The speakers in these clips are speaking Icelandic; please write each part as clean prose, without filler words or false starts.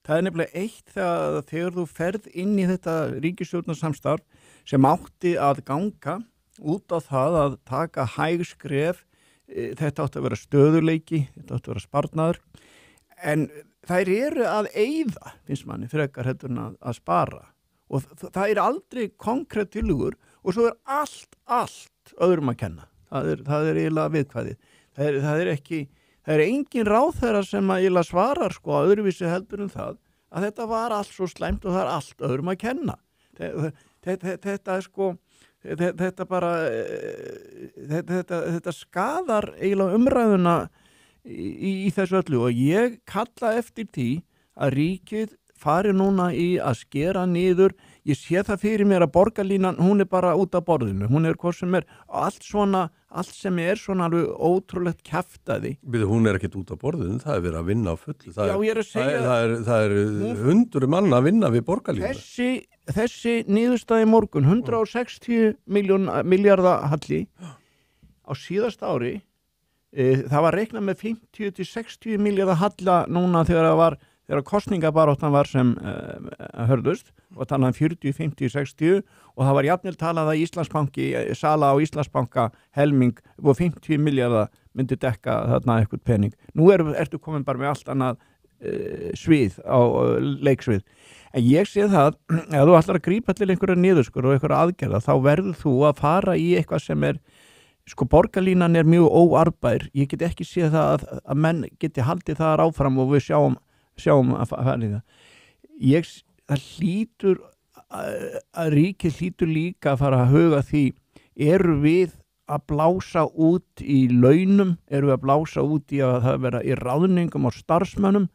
það nefnilega eitt þegar þú ferð inn í þetta ríkisstjórnarsamstarf sem átti að ganga út á það að taka hæg skref, þetta átti að vera stöðuleiki, þetta átti að vera sparnaður, en þær eru að eyða, finnst manni, frekar heldur en að spara og það er aldrei konkrétt tillögur og svo allt öðrum að kenna. Það er eiginlega viðkvæðið. Það er engin ráðherra sem að eiginlega svarar sko að öðruvísi heldur en það að þetta var allt svo slæmt og það er allt öðrum að kenna. Þetta er sko, þetta skadar eiginlega umræðuna í þessu öllu og ég kalla eftir því að ríkið fari núna í að skera niður. Ég sé það fyrir mér að borgarlínan, hún er bara út af borðinu, hún er hvað sem er, allt sem er svona alveg ótrúlegt kjaftaði. Hún er ekkert út af borðinu, það er verið að vinna á fullu. Já, ég er að segja... Það er 100 manna að vinna við borgarlínu. Þessi niðurstaði morgun, 160 milljarða halli á síðasta ári, það var reiknað með 50-60 milljarða halla núna þegar kostningabaráttan var sem hörðust og talað 40, 50, 60 og það var jafnvel talað að Íslandsbanki, sala á Íslandsbanka helming og 50 milljarða myndi dekka þarna eitthvað pening. Nú ertu komin bara með allt annað svið á leiksvið. En ég sé það, ef þú ætlar að grípa til einhverja niðurskur og einhverja aðgerða, þá verður þú að fara í eitthvað sem er, sko borgarlínan er mjög óarðbær. Ég get ekki séð það að menn geti haldið það áfram og við sjáum að fara í það. Það hlýtur að ríkið hlýtur líka að fara að huga því, eru við að blása út í launum, eru við að blása út í að það vera í ráðningum og starfsmönnum.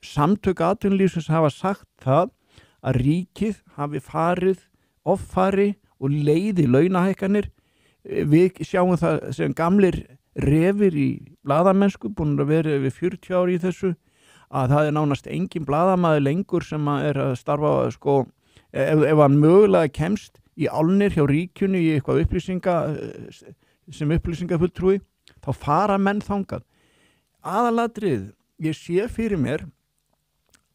Samtök atvinnulífsins hafa sagt það að ríkið hafi offari og leiði launahækkanir. Við sjáum það sem gamlir refir í blaðamennsku, búin að vera yfir 40 ári í þessu, að það er nánast engin blaðamaður lengur sem er að starfa sko, ef hann mögulega kemst í álnir hjá ríkjunni í eitthvað sem upplýsingafulltrúi, þá fara menn þangað. Aðalatrið, ég sé fyrir mér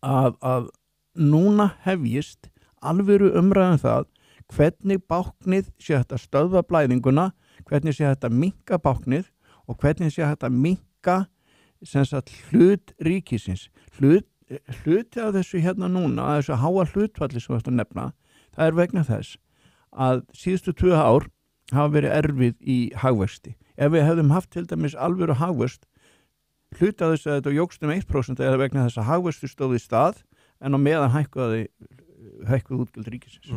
að núna hefjist alvöru umræðum það hvernig báknið sé hægt að stöðva blæðinguna, hvernig sé hægt að minnka báknið og hvernig sé hægt að minnka sem sagt hlut ríkisins. Hluti af þessu hérna núna, að þessu háa hlutfalli sem við ætlum að nefna, það er vegna þess að síðustu 2 ár hafa verið erfið í hagvexti. Ef við hefðum haft til dæmis alvöru hagvöxt, hluti af þess að þetta jókst 1% eða vegna þess að hagvexti stóð í stað en á meðan hækkuð útgjöld ríkisins.